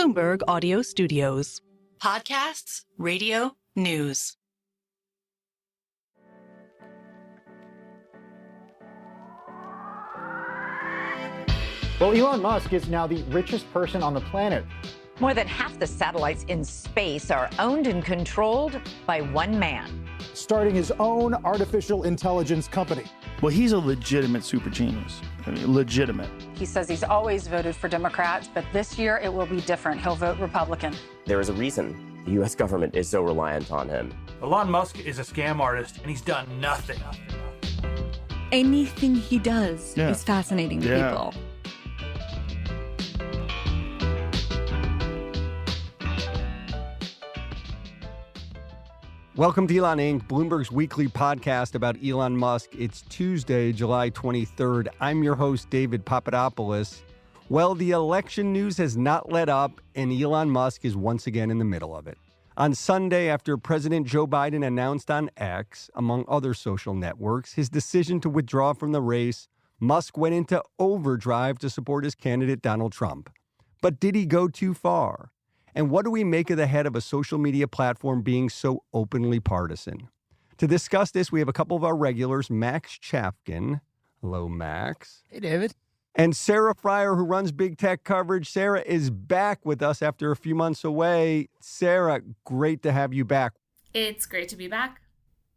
Bloomberg Audio Studios. Podcasts, radio, news. Well, Elon Musk is now the richest person on the planet. More than half the satellites in space are owned and controlled by one man. Starting his own artificial intelligence company. Well, he's a legitimate super genius. I mean, legitimate. He says he's always voted for Democrats, but this year it will be different. He'll vote Republican. There is a reason the U.S. government is so reliant on him. Elon Musk is a scam artist, and he's done nothing. Anything he does is fascinating to people. Welcome to Elon Inc., Bloomberg's weekly podcast about Elon Musk. It's Tuesday, July 23rd. I'm your host, David Papadopoulos. Well, the election news has not let up, and Elon Musk is once again in the middle of it. On Sunday, after President Joe Biden announced on X, among other social networks, his decision to withdraw from the race, Musk went into overdrive to support his candidate, Donald Trump. But did he go too far? And what do we make of the head of a social media platform being so openly partisan? To discuss this, we have a couple of our regulars, Max Chafkin. Hello, Max. Hey, David. And Sarah Frier, who runs big tech coverage. Sarah is back with us after a few months away. Sarah, great to have you back. It's great to be back.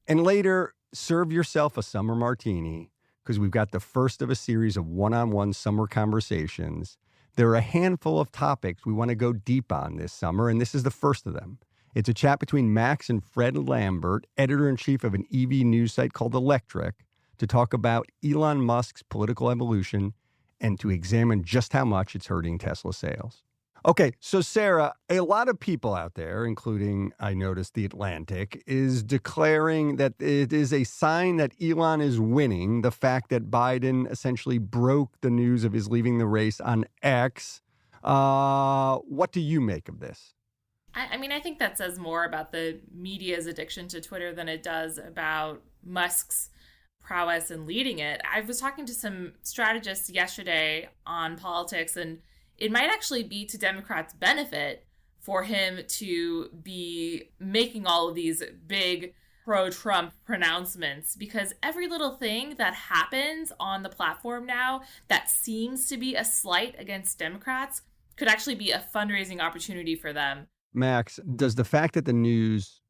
And later, serve yourself a summer martini, because we've got the first of a series of one-on-one summer conversations. There are a handful of topics we want to go deep on this summer, and this is the first of them. It's a chat between Max and Fred Lambert, editor-in-chief of an EV news site called Electrek, to talk about Elon Musk's political evolution and to examine just how much it's hurting Tesla sales. Okay, so Sarah, a lot of people out there, including, I noticed, The Atlantic, is declaring that it is a sign that Elon is winning, the fact that Biden essentially broke the news of his leaving the race on X. What do you make of this? I mean, I think that says more about the media's addiction to Twitter than it does about Musk's prowess in leading it. I was talking to some strategists yesterday on politics, and it might actually be to Democrats' benefit for him to be making all of these big pro-Trump pronouncements, because every little thing that happens on the platform now that seems to be a slight against Democrats could actually be a fundraising opportunity for them. Max, does the fact that the news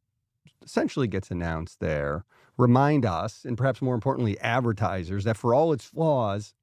essentially gets announced there remind us, and perhaps more importantly, advertisers, that for all its flaws,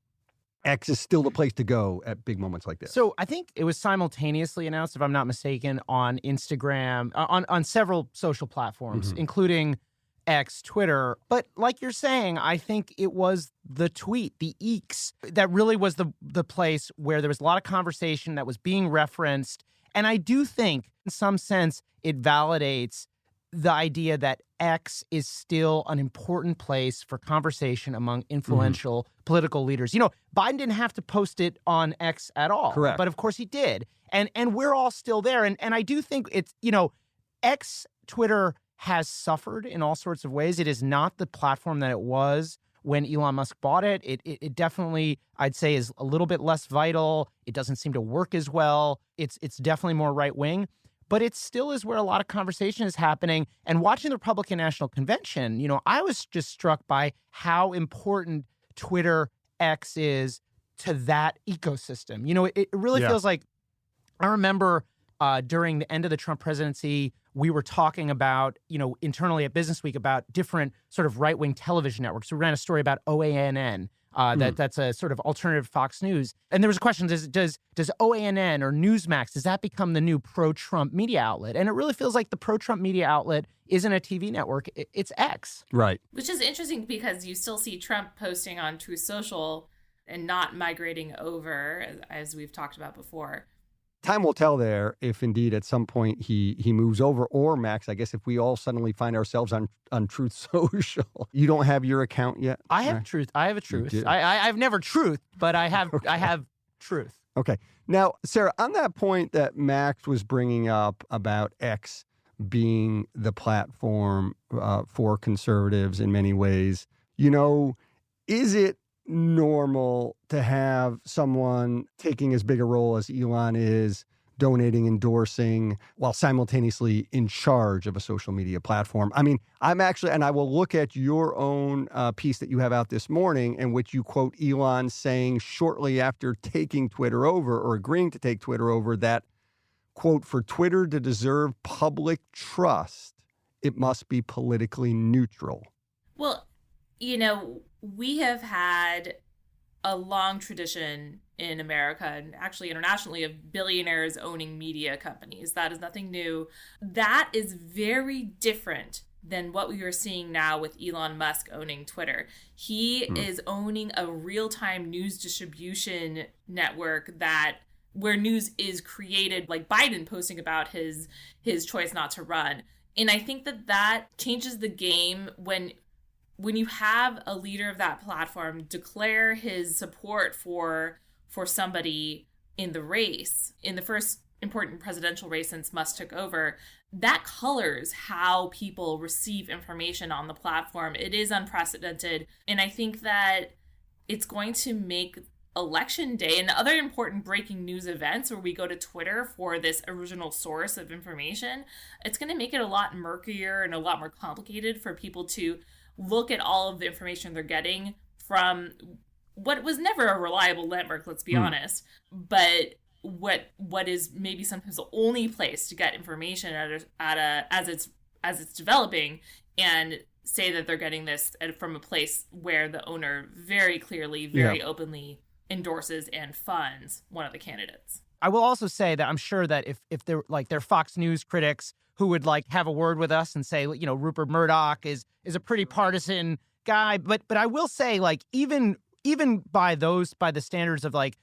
X is still the place to go at big moments like this? So I think it was simultaneously announced, if I'm not mistaken, on Instagram, on several social platforms, including X, Twitter. But like you're saying, I think it was the tweet, the eeks, that really was the place where there was a lot of conversation that was being referenced. And I do think, in some sense, it validates the idea that X is still an important place for conversation among influential political leaders. You know, Biden didn't have to post it on X at all. Correct. But of course he did. And we're all still there. And I do think it's, you know, X, Twitter has suffered in all sorts of ways. It is not the platform that it was when Elon Musk bought it. It definitely, I'd say, is a little bit less vital. It doesn't seem to work as well. It's definitely more right-wing. But it still is where a lot of conversation is happening. And watching the Republican National Convention, you know, I was just struck by how important Twitter X is to that ecosystem. You know, it really feels like, I remember during the end of the Trump presidency, we were talking about, you know, internally at Business Week about different sort of right-wing television networks. We ran a story about OANN. That's a sort of alternative Fox News. And there was a question, does OANN or Newsmax, does that become the new pro-Trump media outlet? And it really feels like the pro-Trump media outlet isn't a TV network, it's X. Right. Which is interesting because you still see Trump posting on Truth Social and not migrating over, as we've talked about before. Time will tell there if indeed at some point he moves over, or Max, I guess if we all suddenly find ourselves on Truth Social. You don't have your account yet? I have Truth. I have a Truth. I've never Truth, but I have I have Truth. Okay. Now, Sarah, on that point that Max was bringing up about X being the platform for conservatives in many ways, you know, is it normal to have someone taking as big a role as Elon is donating, endorsing, while simultaneously in charge of a social media platform. I mean, I'm actually, and I will look at your own piece that you have out this morning in which you quote Elon saying shortly after taking Twitter over or agreeing to take Twitter over that, quote, for Twitter to deserve public trust, it must be politically neutral. Well, you know, we have had a long tradition in America and actually internationally of billionaires owning media companies. That is nothing new. That is very different than what we are seeing now with Elon Musk owning Twitter. He is owning a real-time news distribution network where news is created, like Biden posting about his choice not to run. And I think that changes the game when you have a leader of that platform declare his support for somebody in the race, in the first important presidential race since Musk took over, that colors how people receive information on the platform. It is unprecedented. And I think that it's going to make Election Day and other important breaking news events where we go to Twitter for this original source of information, it's going to make it a lot murkier and a lot more complicated for people to look at all of the information they're getting from what was never a reliable network, let's be honest, but what is maybe sometimes the only place to get information as it's developing, and say that they're getting this from a place where the owner very clearly, very openly endorses and funds one of the candidates. I will also say that I'm sure that if they're like their Fox News critics who would like have a word with us and say, you know, Rupert Murdoch is a pretty partisan guy, but I will say, like, even by the standards of like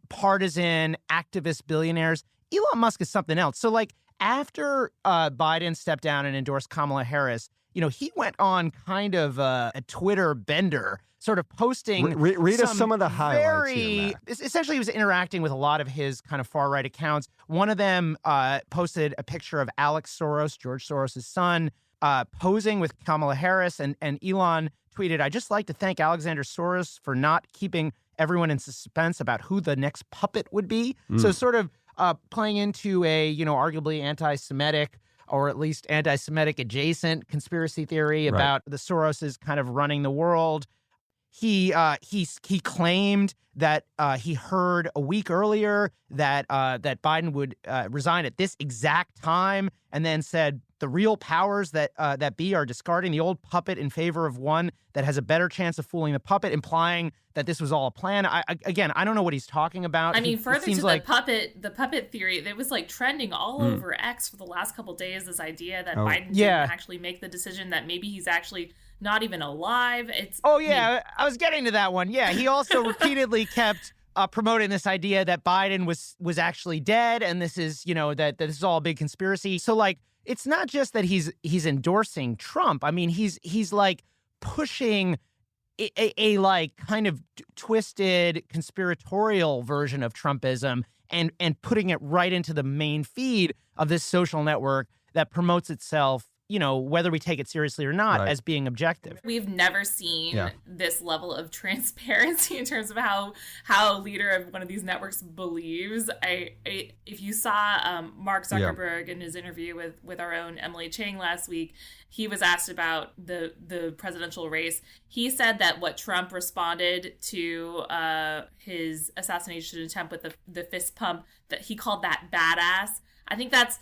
partisan activist billionaires, Elon Musk is something else. So like after Biden stepped down and endorsed Kamala Harris, you know, he went on kind of a Twitter bender, sort of posting. Read us some of the highlights here, Matt. Essentially, he was interacting with a lot of his kind of far-right accounts. One of them posted a picture of Alex Soros, George Soros' son, posing with Kamala Harris. And Elon tweeted, "I'd just like to thank Alexander Soros for not keeping everyone in suspense about who the next puppet would be." So sort of playing into a, you know, arguably anti-Semitic or at least anti-Semitic adjacent conspiracy theory about the Soroses kind of running the world. He claimed that he heard a week earlier that Biden would resign at this exact time, and then said the real powers that be are discarding the old puppet in favor of one that has a better chance of fooling the puppet, implying that this was all a plan. I don't know what he's talking about. I mean, further to the puppet theory, it was like trending all over X for the last couple of days, this idea that Biden didn't actually make the decision, that maybe he's actually not even alive. I was getting to that one. Yeah, he also repeatedly kept promoting this idea that Biden was actually dead, and this is, you know, that this is all a big conspiracy. So like, it's not just that he's endorsing Trump. I mean, he's like pushing a like kind of twisted conspiratorial version of Trumpism and putting it right into the main feed of this social network that promotes itself, you know, whether we take it seriously or not, as being objective. We've never seen this level of transparency in terms of how a leader of one of these networks believes. If you saw Mark Zuckerberg in his interview with our own Emily Chang last week, he was asked about the presidential race. He said that what Trump responded to his assassination attempt with the fist pump, that he called that badass. I think that's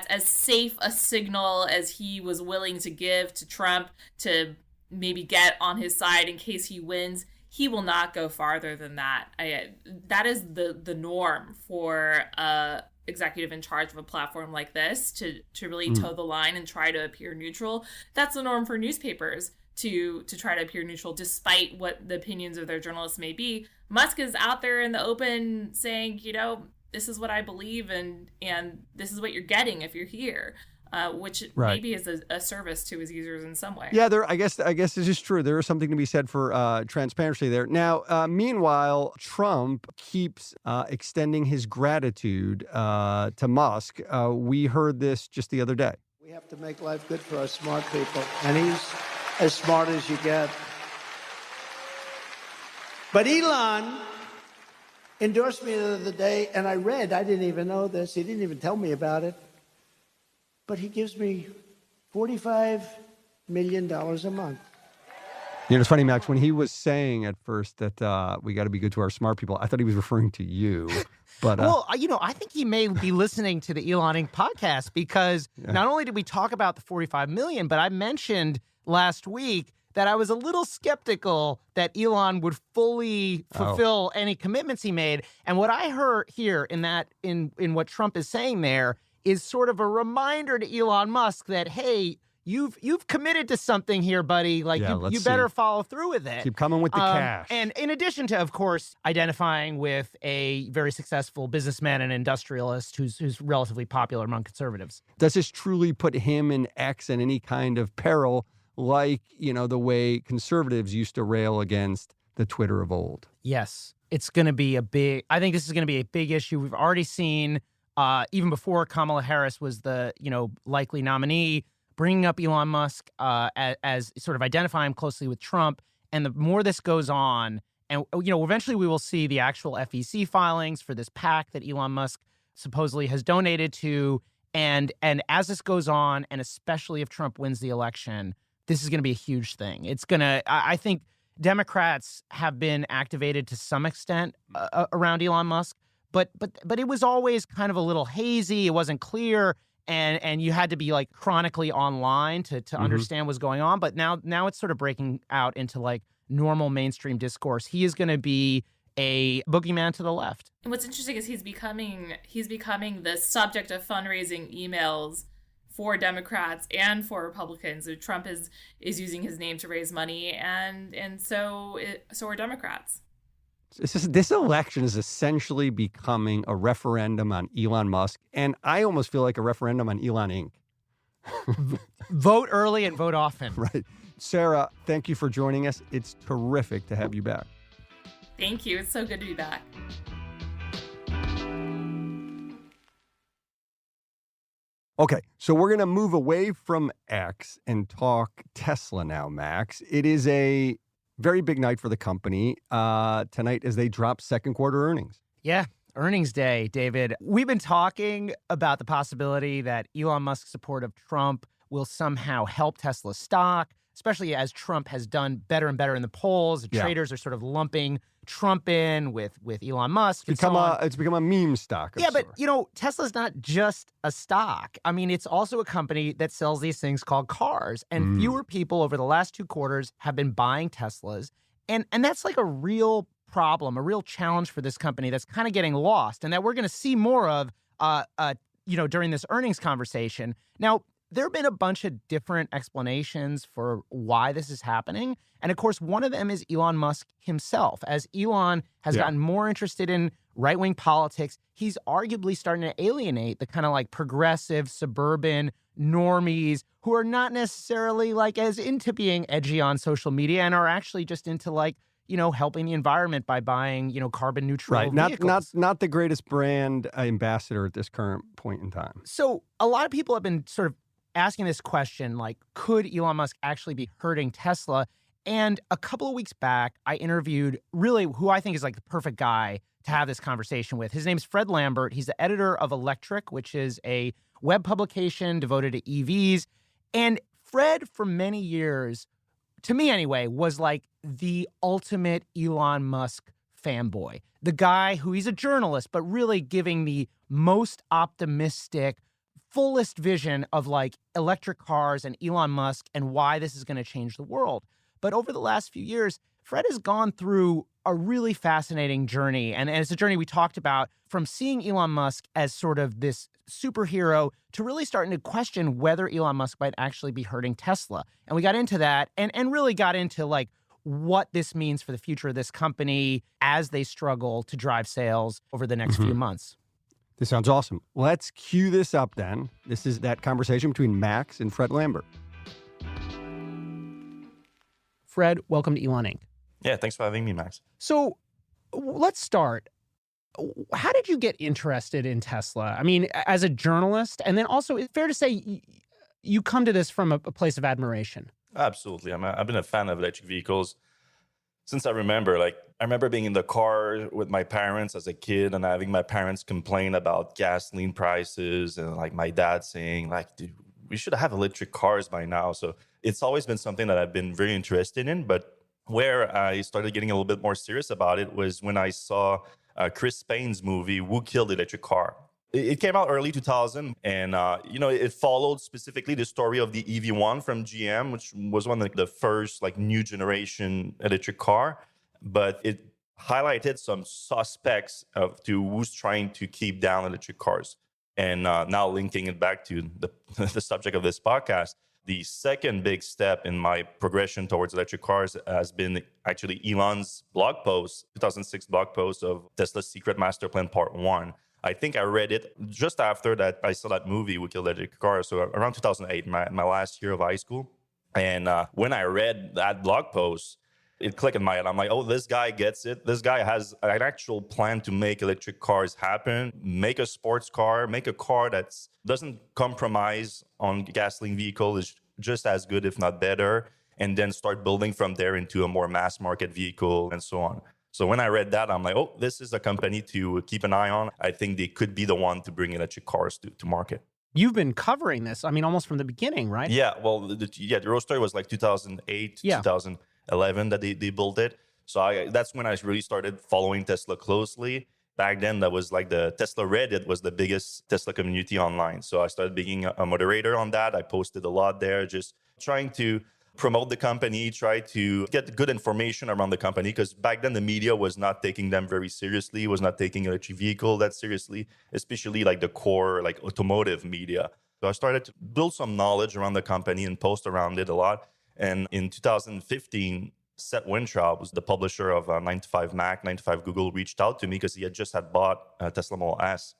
as safe a signal as he was willing to give to Trump to maybe get on his side in case he wins. He will not go farther than that. That is the norm for executive in charge of a platform like this to really toe the line and try to appear neutral. That's the norm for newspapers to try to appear neutral despite what the opinions of their journalists may be. Musk is out there in the open saying, you know, this is what I believe, and this is what you're getting if you're here, which maybe is a service to his users in some way. Yeah, I guess this is true. There is something to be said for transparency there. Now, meanwhile, Trump keeps extending his gratitude to Musk. We heard this just the other day. We have to make life good for our smart people, and he's as smart as you get. But Elon endorsed me the other day, and I didn't even know this. He didn't even tell me about it. But he gives me $45 million a month. You know, it's funny, Max, when he was saying at first that we got to be good to our smart people, I thought he was referring to you. But well, you know, I think he may be listening to the Elon Inc. podcast because not only did we talk about the 45 million, but I mentioned last week that I was a little skeptical that Elon would fully fulfill any commitments he made. And what I heard here in what Trump is saying there is sort of a reminder to Elon Musk that, hey, you've committed to something here, buddy. Like you better follow through with it. Keep coming with the cash. And in addition to, of course, identifying with a very successful businessman and industrialist who's relatively popular among conservatives. Does this truly put him and X in any kind of peril, like, you know, the way conservatives used to rail against the Twitter of old? Yes, it's going to be I think this is going to be a big issue. We've already seen, even before Kamala Harris was the, likely nominee, bringing up Elon Musk as sort of identifying him closely with Trump. And the more this goes on, and, eventually we will see the actual FEC filings for this PAC that Elon Musk supposedly has donated to. And as this goes on, and especially if Trump wins the election, this is going to be a huge thing. It's going to, I think Democrats have been activated to some extent around Elon Musk, but it was always kind of a little hazy. It wasn't clear. And you had to be like chronically online to understand what's going on. But now it's sort of breaking out into like normal mainstream discourse. He is going to be a boogeyman to the left. And what's interesting is he's becoming the subject of fundraising emails for Democrats and for Republicans. So Trump is using his name to raise money, and so are Democrats. This election is essentially becoming a referendum on Elon Musk, and I almost feel like a referendum on Elon Inc. Vote early and vote often. Right. Sarah, thank you for joining us. It's terrific to have you back. Thank you. It's so good to be back. Okay, so we're going to move away from X and talk Tesla now, Max. It is a very big night for the company tonight as they drop second quarter earnings. Yeah, earnings day, David. We've been talking about the possibility that Elon Musk's support of Trump will somehow help Tesla stock, especially as Trump has done better and better in the polls. The traders are sort of lumping Trump in with Elon Musk. It's become a meme stock. Yeah, but, Tesla's not just a stock. I mean, it's also a company that sells these things called cars. And fewer people over the last 2 quarters have been buying Teslas. And that's like a real problem, a real challenge for this company that's kind of getting lost and that we're going to see more of, during this earnings conversation. Now, there have been a bunch of different explanations for why this is happening. And of course, one of them is Elon Musk himself. As Elon has gotten more interested in right-wing politics, he's arguably starting to alienate the kind of like progressive, suburban normies who are not necessarily like as into being edgy on social media and are actually just into like, helping the environment by buying, carbon neutral vehicles. Not the greatest brand ambassador at this current point in time. So a lot of people have been sort of asking this question, like, could Elon Musk actually be hurting Tesla? And a couple of weeks back, I interviewed really who I think is like the perfect guy to have this conversation with. His name's Fred Lambert. He's the editor of Electrek, which is a web publication devoted to EVs. And Fred, for many years, to me anyway, was like the ultimate Elon Musk fanboy. The guy who he's a journalist, but really giving the most optimistic, fullest vision of like electric cars and Elon Musk and why this is going to change the world. But over the last few years, Fred has gone through a really fascinating journey. And it's a journey we talked about from seeing Elon Musk as sort of this superhero to really starting to question whether Elon Musk might actually be hurting Tesla. And we got into that and really got into like what this means for the future of this company as they struggle to drive sales over the next few months. This sounds awesome. Let's cue this up then. This is that conversation between Max and Fred Lambert. Fred, welcome to Elon Inc. Yeah, thanks for having me, Max. So let's start. How did you get interested in Tesla? I mean, as a journalist, and then also it's fair to say you come to this from a place of admiration. Absolutely. I've been a fan of electric vehicles since I remember, I remember being in the car with my parents as a kid and having my parents complain about gasoline prices and my dad saying dude, we should have electric cars by now. So it's always been something that I've been very interested in. But where I started getting a little bit more serious about it was when I saw Chris Payne's movie, Who Killed the Electric Car? It came out early 2000, and it followed specifically the story of the EV1 from GM, which was one of the first new generation electric car. But it highlighted some suspects to who's trying to keep down electric cars. And now linking it back to the subject of this podcast, the second big step in my progression towards electric cars has been actually Elon's blog post, 2006 blog post of Tesla's Secret Master Plan Part 1. I think I read it just after that I saw that movie, We Killed Electric Cars, so around 2008, my last year of high school. And when I read that blog post, it clicked in my head. I'm like, oh, this guy gets it. This guy has an actual plan to make electric cars happen, make a sports car, make a car that doesn't compromise on gasoline vehicle, is just as good, if not better, and then start building from there into a more mass market vehicle and so on. So when I read that, I'm like, oh, this is a company to keep an eye on. I think they could be the one to bring electric cars to market. You've been covering this, almost from the beginning, right? Yeah, well, the Roadster was 2008, 2011 that they built it. So that's when I really started following Tesla closely. Back then, that was the Tesla Reddit was the biggest Tesla community online. So I started being a moderator on that. I posted a lot there, just trying to promote the company, try to get good information around the company, because back then the media was not taking them very seriously, was not taking electric vehicle that seriously, especially the core automotive media. So I started to build some knowledge around the company and post around it a lot. And in 2015, Seth Weintraub, was the publisher of 9 to 5 Mac, 9 to 5 Google, reached out to me because he had just bought Tesla Model S.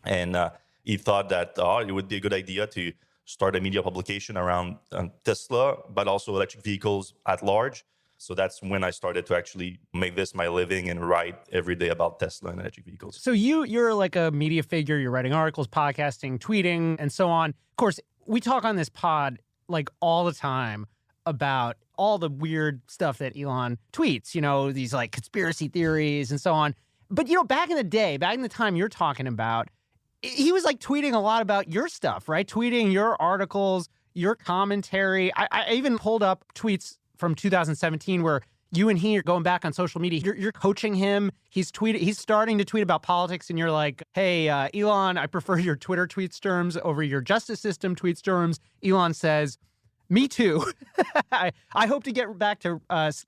And he thought that it would be a good idea to start a media publication around Tesla, but also electric vehicles at large. So that's when I started to actually make this my living and write every day about Tesla and electric vehicles. So you're like a media figure. You're writing articles, podcasting, tweeting, and so on. Of course, we talk on this pod all the time about all the weird stuff that Elon tweets, these conspiracy theories and so on. But, back in the day, back in the time you're talking about, he was tweeting a lot about your stuff, right? Tweeting your articles, your commentary. I even pulled up tweets from 2017 where you and he are going back on social media. You're coaching him. He's starting to tweet about politics, and you're like, hey, Elon, I prefer your Twitter tweet storms over your justice system tweet storms. Elon says, me too. I hope to get back to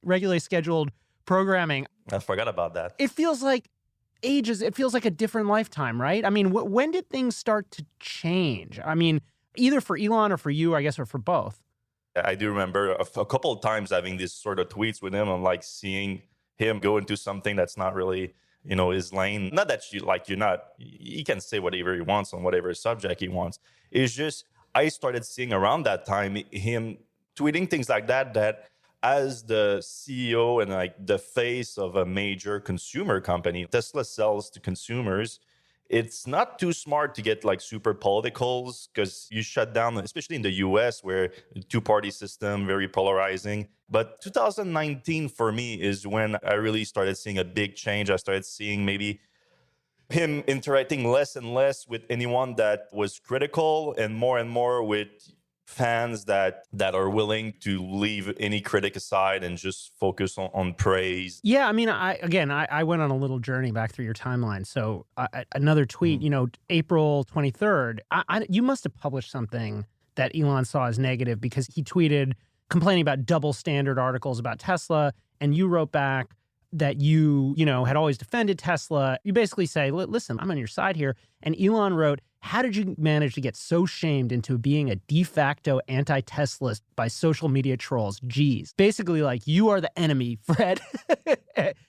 regularly scheduled programming. I forgot about that. It feels like ages. It feels like a different lifetime, right? I mean, when did things start to change? I mean, either for Elon or for you, I guess, or for both. I do remember a couple of times having these sort of tweets with him. I'm seeing him go into something that's not really, his lane. Not that he can say whatever he wants on whatever subject he wants. It's just, I started seeing around that time him tweeting things like that as the CEO and the face of a major consumer company, Tesla sells to consumers. It's not too smart to get super politicals, because you shut down, especially in the US, where two-party system, very polarizing. But 2019 for me is when I really started seeing a big change. I started seeing maybe him interacting less and less with anyone that was critical and more with fans that are willing to leave any critic aside and just focus on praise. Yeah, I mean, I went on a little journey back through your timeline. So another tweet, April 23rd, you must have published something that Elon saw as negative, because he tweeted complaining about double standard articles about Tesla, and you wrote back that you had always defended Tesla. You basically say, listen, I'm on your side here. And Elon wrote, how did you manage to get so shamed into being a de facto anti-Teslist by social media trolls? Geez. Basically, you are the enemy, Fred,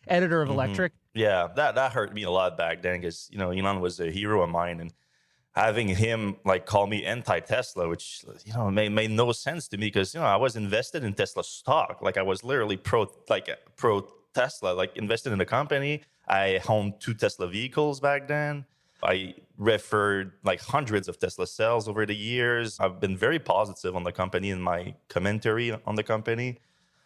editor of Electrek. Yeah, that hurt me a lot back then, because, Elon was a hero of mine. And having him call me anti-Tesla, which, made no sense to me, because, I was invested in Tesla stock. I was literally pro Tesla, invested in the company. I owned 2 Tesla vehicles back then. I referred hundreds of Tesla sales over the years. I've been very positive on the company in my commentary on the company.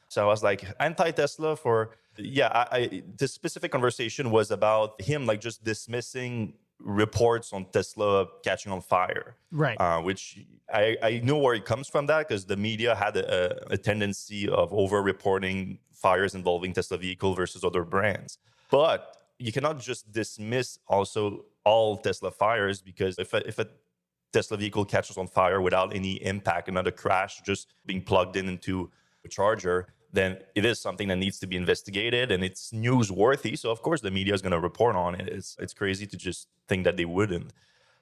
So I was like anti-Tesla for, this specific conversation was about him like just dismissing reports on Tesla catching on fire. Right. Which I know where it comes from that because the media had a tendency of over-reporting fires involving Tesla vehicle versus other brands. But you cannot just dismiss also all Tesla fires because if a Tesla vehicle catches on fire without any impact, another crash, just being plugged into a charger, then it is something that needs to be investigated and it's newsworthy. So of course the media is going to report on it. It's crazy to just think that they wouldn't.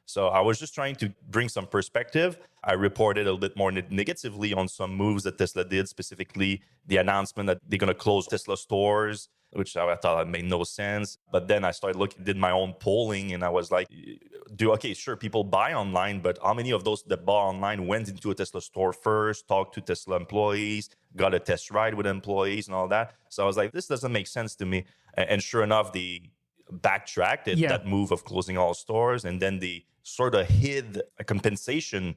So I was just trying to bring some perspective. I reported a little bit more negatively on some moves that Tesla did, specifically the announcement that they're going to close Tesla stores, which I thought made no sense. But then I started did my own polling, and I was like, sure, people buy online, but how many of those that bought online went into a Tesla store first, talked to Tesla employees, got a test ride with employees and all that? So I was like, this doesn't make sense to me. And sure enough, they backtracked that move of closing all stores, and then they sort of hid a compensation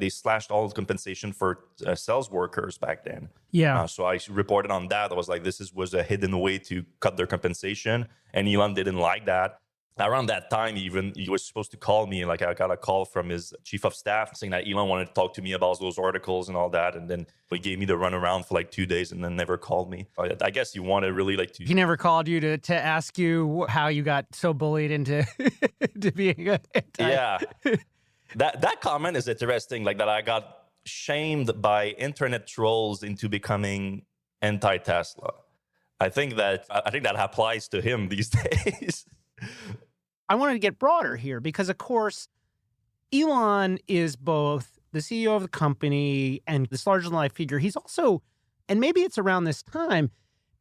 they slashed all the compensation for sales workers back then. Yeah. So I reported on that. I was like, this was a hidden way to cut their compensation. And Elon didn't like that. Around that time, even, he was supposed to call me. Like, I got a call from his chief of staff saying that Elon wanted to talk to me about those articles and all that. And then he gave me the runaround for 2 days and then never called me. I guess he wanted really to... He never called you to ask you how you got so bullied into to being a... Yeah. That comment is interesting, that I got shamed by internet trolls into becoming anti-Tesla. I think that applies to him these days. I wanted to get broader here because, of course, Elon is both the CEO of the company and this larger-than-life figure. He's also, and maybe it's around this time,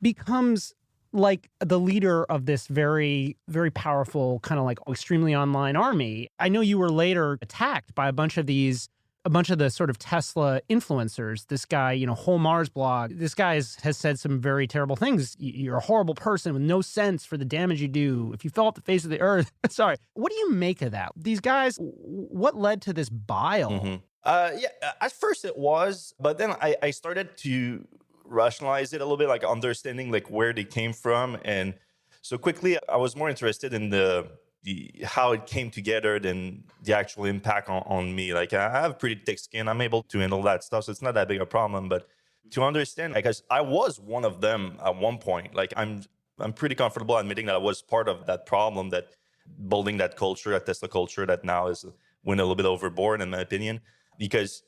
becomes the leader of this very, very powerful kind of extremely online army. I know you were later attacked by a bunch of the sort of Tesla influencers. This guy, Whole Mars blog, this guy has said some very terrible things. You're a horrible person with no sense for the damage you do. If you fell off the face of the earth. Sorry. What do you make of that? These guys, what led to this bile? Mm-hmm. At first it was, but then I started to rationalize it a little bit, understanding where they came from. And so quickly I was more interested in the how it came together than the actual impact on me. I have pretty thick skin. I'm able to handle that stuff. So it's not that big a problem. But to understand, because I was one of them at one point, I'm pretty comfortable admitting that I was part of that problem, that building that culture, that Tesla culture that now is went a little bit overboard, in my opinion. Because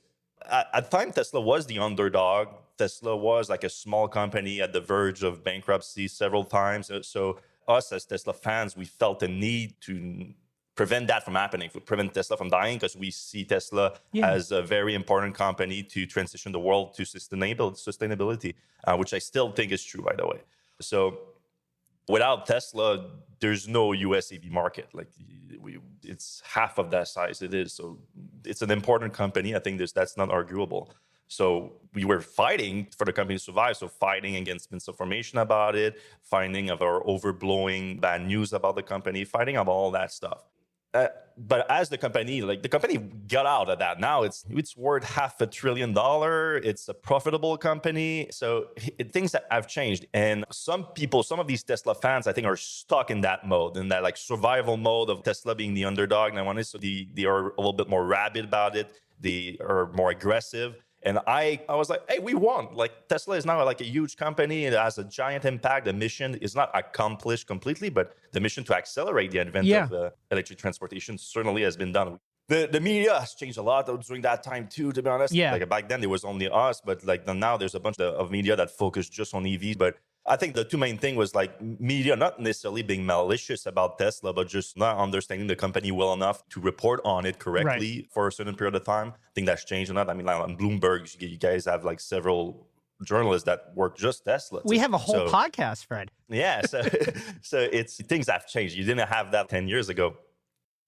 at the time, Tesla was the underdog. Tesla was a small company at the verge of bankruptcy several times. So us as Tesla fans, we felt the need to prevent that from happening, to prevent Tesla from dying, because we see Tesla as a very important company to transition the world to sustainability, which I still think is true, by the way. So without Tesla, there's no US EV market. It's half of that size it is. So it's an important company. I think that's not arguable. So we were fighting for the company to survive. So fighting against misinformation about it, fighting of our overblowing bad news about the company, fighting about all that stuff. But as the company, the company got out of that. Now it's worth $500 billion. It's a profitable company. So things that have changed. And some of these Tesla fans, I think, are stuck in that mode, in that survival mode of Tesla being the underdog. And so they are a little bit more rabid about it. They are more aggressive. And I was like, hey, we won. Tesla is now a huge company. It has a giant impact. The mission is not accomplished completely, but the mission to accelerate the advent of electric transportation certainly has been done. The media has changed a lot during that time too, to be honest. Back then, there was only us, but now there's a bunch of media that focus just on EVs. But I think the two main things was media not necessarily being malicious about Tesla, but just not understanding the company well enough to report on it correctly for a certain period of time. I think that's changed a lot. I mean, on Bloomberg, you guys have several journalists that work just Tesla. We have a whole podcast, Fred. Yeah, so things have changed. You didn't have that 10 years ago.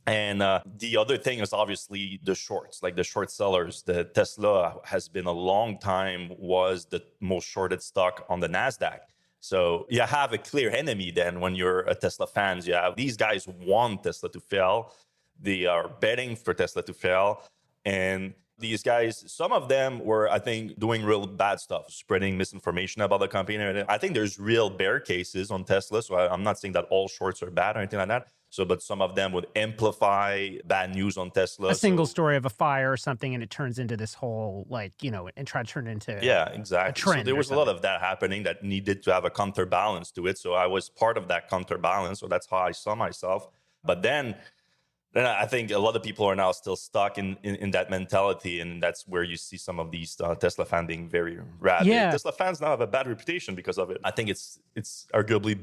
And the other thing is obviously the shorts, the short sellers. The Tesla has been a long time was the most shorted stock on the NASDAQ. So you have a clear enemy then when you're a Tesla fan. You have these guys want Tesla to fail. They are betting for Tesla to fail. And These guys, some of them were, I think, doing real bad stuff, spreading misinformation about the company. I think there's real bear cases on Tesla. So I'm not saying that all shorts are bad or anything like that. So, but some of them would amplify bad news on Tesla. A single story of a fire or something, and it turns into this whole, and try to turn it into exactly. a trend. So there was a lot of that happening that needed to have a counterbalance to it. So I was part of that counterbalance. So that's how I saw myself. But then I think a lot of people are now still stuck in that mentality, and that's where you see some of these Tesla fans being very rabid. Yeah. Tesla fans now have a bad reputation because of it. I think it's arguably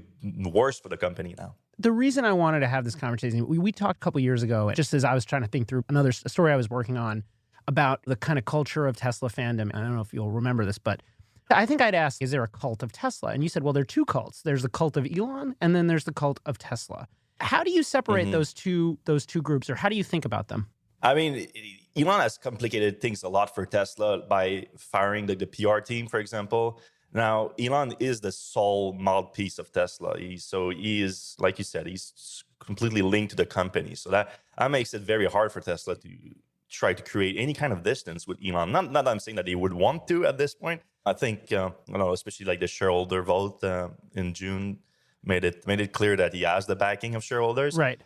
worse for the company now. The reason I wanted to have this conversation, we talked a couple years ago, just as I was trying to think through another story I was working on about the kind of culture of Tesla fandom. I don't know if you'll remember this, but I think I'd ask, is there a cult of Tesla? And you said, well, there are two cults. There's the cult of Elon, and then there's the cult of Tesla. How do you separate those two groups, or how do you think about them? I mean, Elon has complicated things a lot for Tesla by firing the PR team, for example. Now, Elon is the sole mouthpiece of Tesla. He is, like you said, he's completely linked to the company. So that makes it very hard for Tesla to try to create any kind of distance with Elon. Not that I'm saying that they would want to at this point. I think, especially like the shareholder vote in June made it clear that he has the backing of shareholders. Right.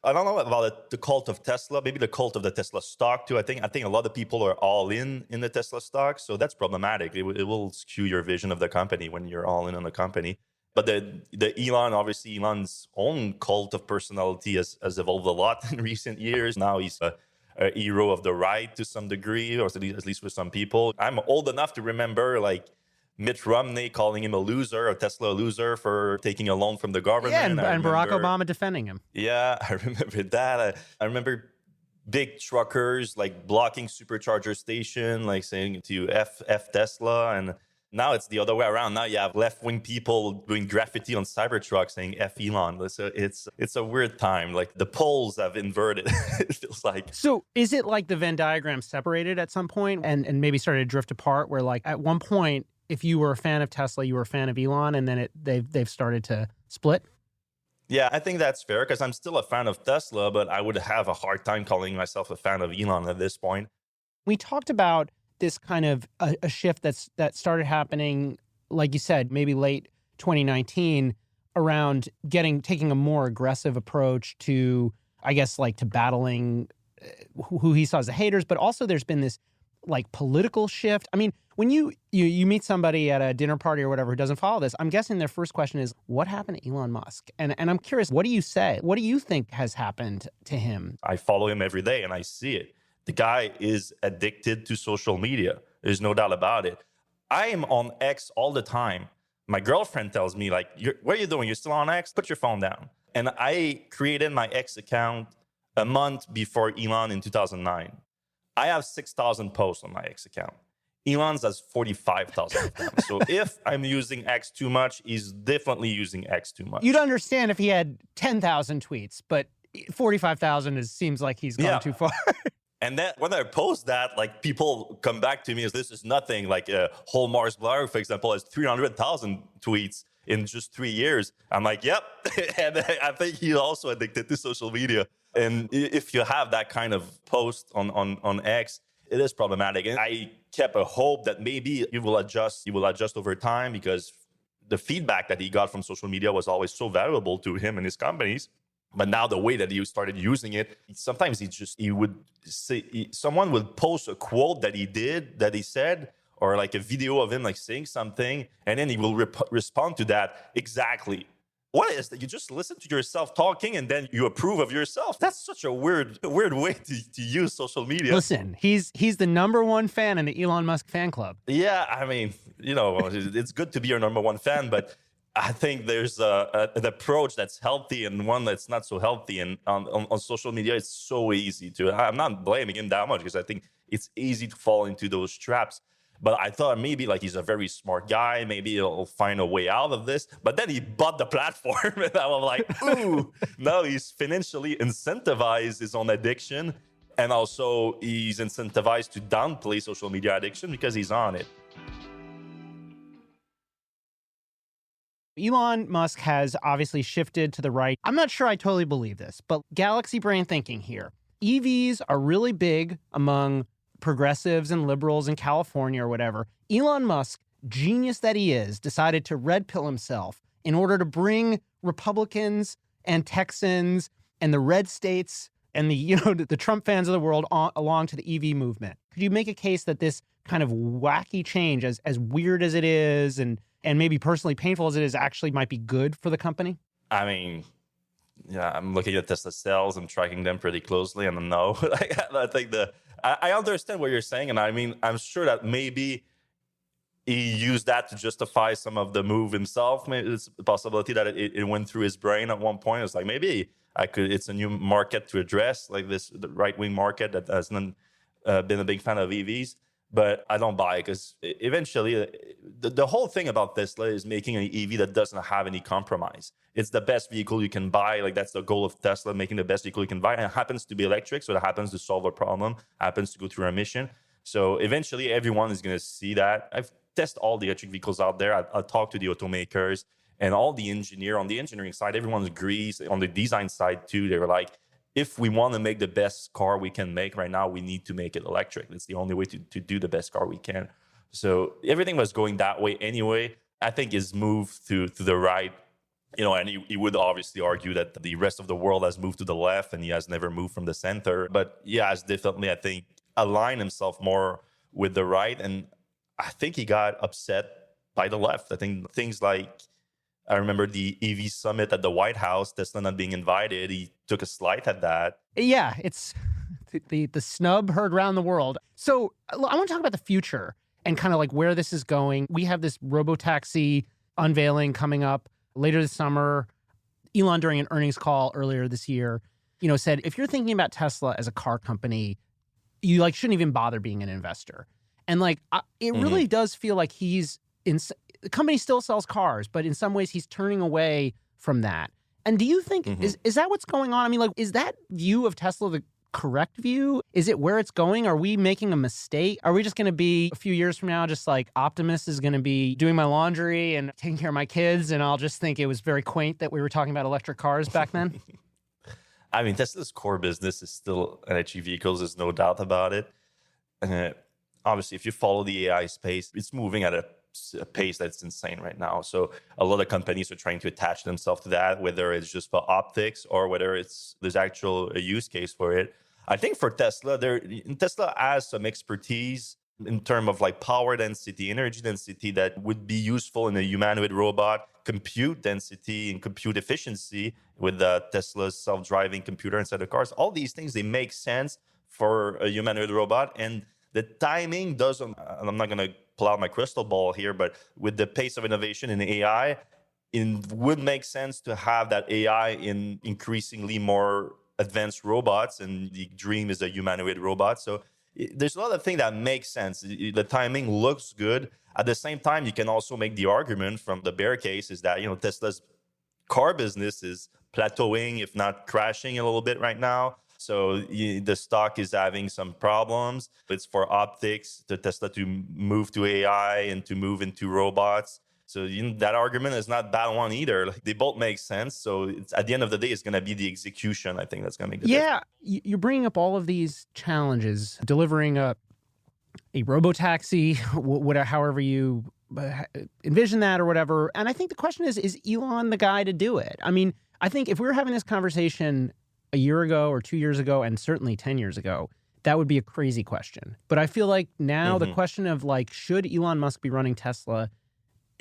I don't know about the cult of Tesla, maybe the cult of the Tesla stock too. I think a lot of people are all in the Tesla stock, so that's problematic. It will skew your vision of the company when you're all in on the company. But the Elon, obviously Elon's own cult of personality has evolved a lot in recent years. Now he's a hero of the right to some degree, or at least with some people. I'm old enough to remember Mitt Romney calling him a loser, a Tesla loser for taking a loan from the government. Yeah, and Barack Obama defending him. Yeah, I remember that. I remember big truckers blocking supercharger station, saying to F Tesla. And now it's the other way around. Now you have left-wing people doing graffiti on Cybertruck saying F Elon. So it's a weird time. The poles have inverted, it feels like. So is it like the Venn diagram separated at some point and maybe started to drift apart where at one point, if you were a fan of Tesla, you were a fan of Elon, and then they've started to split? Yeah, I think that's fair because I'm still a fan of Tesla, but I would have a hard time calling myself a fan of Elon at this point. We talked about this kind of a shift that started happening, like you said, maybe late 2019, around taking a more aggressive approach to, I guess, to battling who he saw as the haters, but also there's been this political shift. I mean, when you meet somebody at a dinner party or whatever who doesn't follow this, I'm guessing their first question is, what happened to Elon Musk? And I'm curious, what do you say? What do you think has happened to him? I follow him every day and I see it. The guy is addicted to social media. There's no doubt about it. I am on X all the time. My girlfriend tells me, what are you doing? You're still on X? Put your phone down. And I created my X account a month before Elon in 2009. I have 6,000 posts on my X account. Elon's has 45,000 of them. So if I'm using X too much, he's definitely using X too much. You'd understand if he had 10,000 tweets, but 45,000 seems like he's gone too far. And then when I post that, people come back to me as this is nothing. Whole Mars Blogger, for example, has 300,000 tweets in just 3 years. I'm like, yep. And I think he's also addicted to social media. And if you have that kind of post on X, it is problematic. And I kept a hope that maybe he will adjust over time because the feedback that he got from social media was always so valuable to him and his companies. But now the way that he started using it, sometimes he would say, someone would post a quote that he said, or a video of him saying something, and then he will respond to that exactly. What is that? You just listen to yourself talking and then you approve of yourself. That's such a weird way to use social media. Listen, he's the #1 fan in the Elon Musk fan club. Yeah, I mean, it's good to be your #1 fan, but I think there's an approach that's healthy and one that's not so healthy. And on social media, it's so easy to. I'm not blaming him that much because I think it's easy to fall into those traps. But I thought maybe he's a very smart guy. Maybe he'll find a way out of this. But then he bought the platform. And I was like, ooh, now he's financially incentivized his own addiction. And also he's incentivized to downplay social media addiction because he's on it. Elon Musk has obviously shifted to the right. I'm not sure I totally believe this, but galaxy brain thinking here. EVs are really big among progressives and liberals in California or whatever. Elon Musk, genius that he is, decided to red pill himself in order to bring Republicans and Texans and the red states and the Trump fans of the world along to the EV movement. Could you make a case that this kind of wacky change, as weird as it is and maybe personally painful as it is, actually might be good for the company? I mean, yeah, I'm looking at Tesla sales. I'm tracking them pretty closely, and no, I think I understand what you're saying, and I mean, I'm sure that maybe he used that to justify some of the move himself. Maybe it's a possibility that it went through his brain at one point. It's like, maybe it's a new market to address, like the right-wing market that hasn't been a big fan of EVs. But I don't buy it, because eventually the whole thing about Tesla is making an EV that doesn't have any compromise. It's the best vehicle you can buy. Like, that's the goal of Tesla, making the best vehicle you can buy. And it happens to be electric, so it happens to solve a problem, happens to go through a mission. So eventually everyone is going to see that. I've tested all the electric vehicles out there. I talked to the automakers and all the engineer. On the engineering side, everyone agrees. On the design side too, they were like, if we want to make the best car we can make right now, we need to make it electric. It's the only way to do the best car we can. So everything was going that way anyway. I think his move to the right, and he would obviously argue that the rest of the world has moved to the left and he has never moved from the center. But he has definitely, I think, aligned himself more with the right. And I think he got upset by the left. I think things like, I remember the EV summit at the White House, Tesla not being invited. He took a slight at that. Yeah, it's the snub heard around the world. So I want to talk about the future and kind of like where this is going. We have this robotaxi unveiling coming up later this summer. Elon, during an earnings call earlier this year, said, if you're thinking about Tesla as a car company, you shouldn't even bother being an investor. And it really does feel like the company still sells cars, but in some ways he's turning away from that. And do you think, is that what's going on? I mean, is that view of Tesla the correct view? Is it where it's going? Are we making a mistake? Are we just going to be, a few years from now, just like Optimus is going to be doing my laundry and taking care of my kids, and I'll just think it was very quaint that we were talking about electric cars back then? I mean, Tesla's core business is still electric vehicles. There's no doubt about it. Obviously, if you follow the AI space, it's moving at a pace that's insane right now. So a lot of companies are trying to attach themselves to that, whether it's just for optics or whether there's actual a use case for it. I think for Tesla, Tesla has some expertise in terms of power density, energy density that would be useful in a humanoid robot, compute density and compute efficiency with the Tesla's self-driving computer inside the cars. All these things, they make sense for a humanoid robot. And the timing doesn't, I'm not going to pull out my crystal ball here, but with the pace of innovation in AI, it would make sense to have that AI in increasingly more advanced robots, and the dream is a humanoid robot. So there's a lot of things that make sense. The timing looks good. At the same time, you can also make the argument from the bear case is that, Tesla's car business is plateauing, if not crashing a little bit right now. So the stock is having some problems. It's for optics, to Tesla to move to AI and to move into robots. So that argument is not bad one either. They both make sense. So at the end of the day, it's going to be the execution, I think, that's going to make the difference. Yeah, you're bringing up all of these challenges, delivering a robotaxi, however you envision that or whatever. And I think the question is Elon the guy to do it? I mean, I think if we were having this conversation a year ago or 2 years ago, and certainly 10 years ago, that would be a crazy question. But I feel like now the question of should Elon Musk be running Tesla?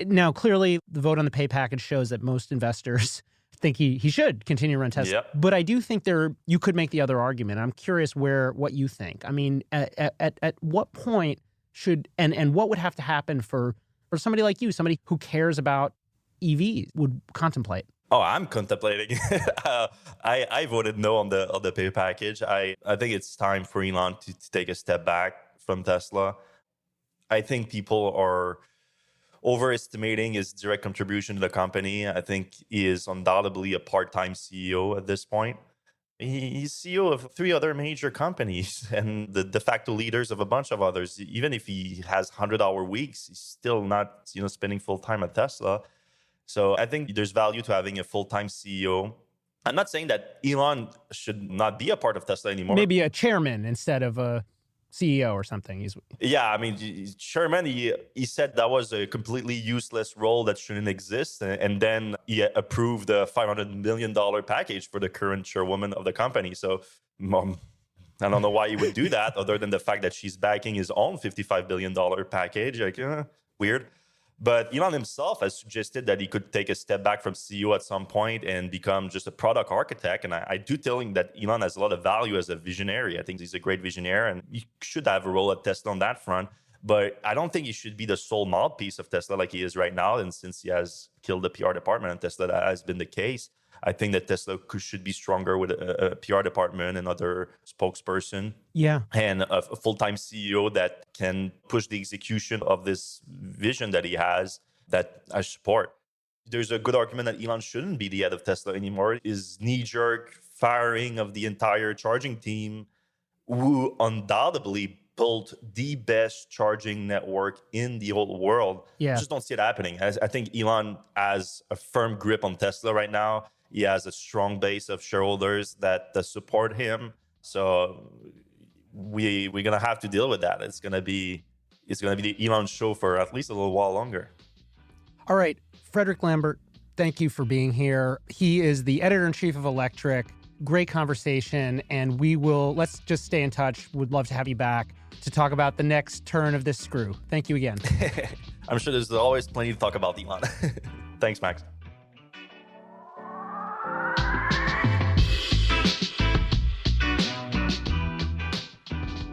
Now, clearly, the vote on the pay package shows that most investors think he should continue to run Tesla. Yep. But I do think you could make the other argument. I'm curious what you think. I mean, at what point should, and what would have to happen for somebody like you, somebody who cares about EVs, would contemplate? Oh, I'm contemplating. I voted no on the pay package. I think it's time for Elon to take a step back from Tesla. I think people are overestimating his direct contribution to the company. I think he is undoubtedly a part-time CEO at this point. He's CEO of 3 other major companies and the de facto leaders of a bunch of others. Even if he has 100-hour weeks, he's still not spending full time at Tesla. So I think there's value to having a full-time CEO. I'm not saying that Elon should not be a part of Tesla anymore. Maybe a chairman instead of a CEO or something. Yeah, I mean, Sherman, he said that was a completely useless role that shouldn't exist. And then he approved the $500 million package for the current chairwoman of the company. So I don't know why he would do that other than the fact that she's backing his own $55 billion package. Like, weird. But Elon himself has suggested that he could take a step back from CEO at some point and become just a product architect. And I do think that Elon has a lot of value as a visionary. I think he's a great visionary and he should have a role at Tesla on that front. But I don't think he should be the sole mouthpiece of Tesla like he is right now. And since he has killed the PR department in Tesla, that has been the case. I think that Tesla should be stronger with a PR department, another spokesperson, and a full-time CEO that can push the execution of this vision that he has that I support. There's a good argument that Elon shouldn't be the head of Tesla anymore. His knee-jerk firing of the entire charging team, who undoubtedly built the best charging network in the whole world. I just don't see it happening. I think Elon has a firm grip on Tesla right now. He has a strong base of shareholders that support him. So we're gonna have to deal with that. It's gonna be the Elon show for at least a little while longer. All right, Frederick Lambert, thank you for being here. He is the editor-in-chief of Electrek. Great conversation, and let's just stay in touch. Would love to have you back to talk about the next turn of this screw. Thank you again. I'm sure there's always plenty to talk about, Elon. Thanks, Max.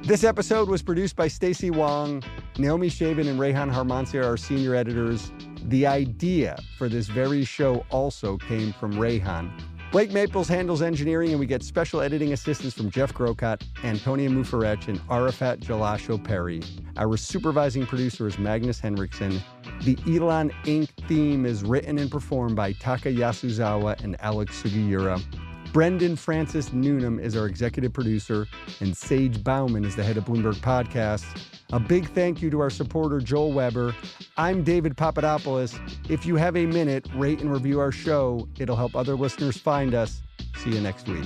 This episode was produced by Stacey Wong. Naomi Shavin and Rehan Harmansi are our senior editors. The idea for this very show also came from Rehan. Blake Maples handles engineering, and we get special editing assistance from Jeff Grocott, Antonia Mufarech, and Arafat Jalasho Perry. Our supervising producer is Magnus Henriksen. The Elon Inc. theme is written and performed by Taka Yasuzawa and Alex Sugiura. Brendan Francis Noonan is our executive producer, and Sage Bauman is the head of Bloomberg Podcasts. A big thank you to our supporter, Joel Weber. I'm David Papadopoulos. If you have a minute, rate and review our show. It'll help other listeners find us. See you next week.